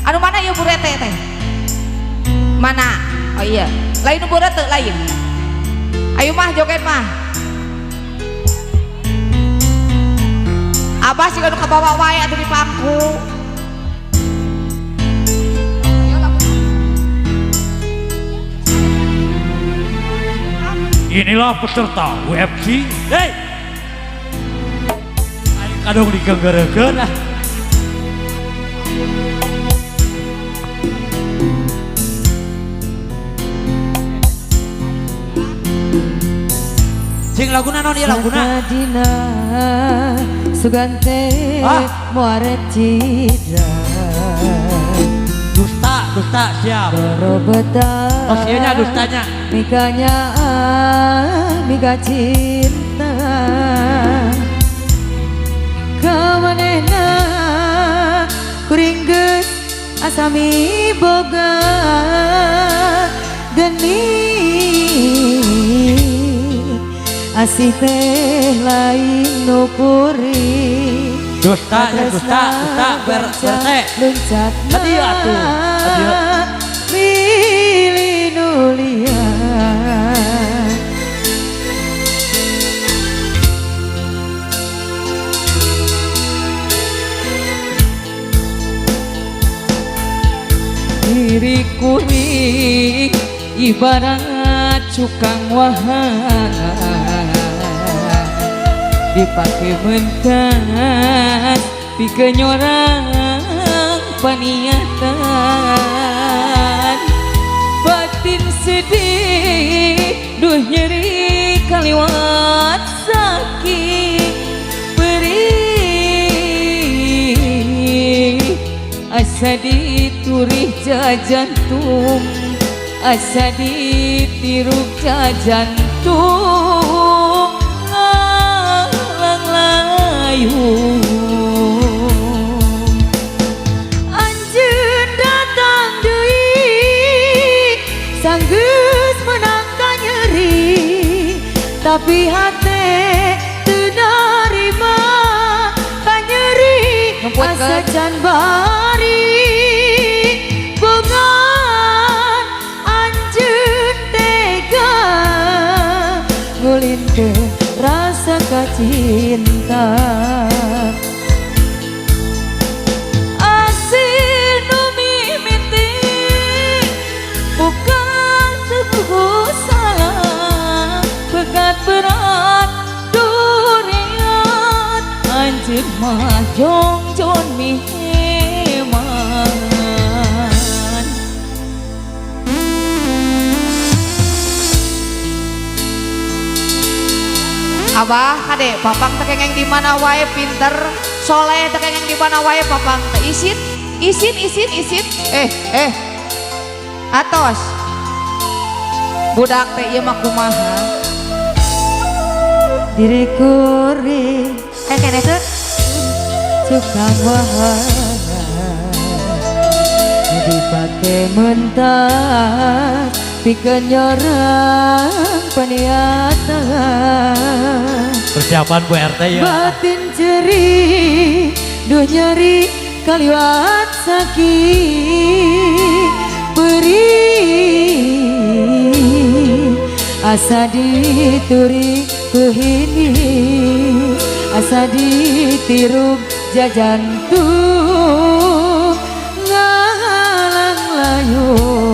Anu mana ya burete teh? Mana? Oh iya, lain burete lain. Ayo mah joget mah. Abah sih kan kabawa wae atuh di pangku. Inilah peserta UFC. Hei, ayo kadang digenggerekeun ah. Sing laguna non ieu laguna. Dina sugante muare cidra. Dusta siap. Berobetan. Oh sieunya dustanya. Mikanya mika cinta. Kamanehna kuring geus asami boga geni. Asih teh lain nukuri Dustanya dusta berte luncat hadiah atuh hadiah milih nulia diriku nih ibarat cukang wahana dipake mentas pikeun orang paniatan batin sedih duh nyeri kaliwat sakit perih asa diturih jantung asa ditiruk jantung anjeun datang deui sanggeus menangkan nyeri tapi hate teu narima ka nyeri asa can bari bongan anjeun tega ngulintkeun rasa kacinta asil nu mimiti bukan sebuah salah begat berat durian anjir mah jongjon miheman Abah kade papang tekengeng di mana wae pinter soleh tekengeng di mana wae papang teh isin atos budak teh ieu mah kumaha diriku ri kene teh cukang wahana dipake mentas pikeun orang paniatan persiapan Bu RT ya. batin ceri duh nyeri kaliwat sakit perih asa dituri kuhini asa ditiruk jantung ngalang layung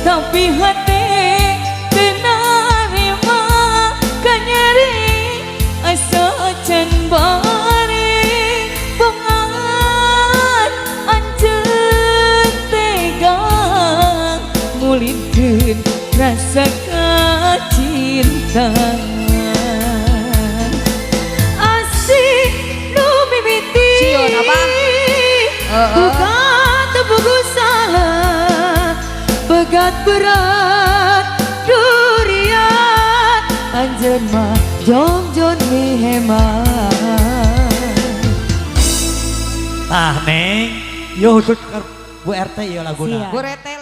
tapi hati tenarima kanyeri asa can bari bongan anjeun tega ngulintkeun rasa kacintaan asih nu mimiti Sion abang bukan tebuku salah begat berat durian anjeun mah jongjon miheman Tah neng yo khusus ke Bu RT ya laguna Bu RT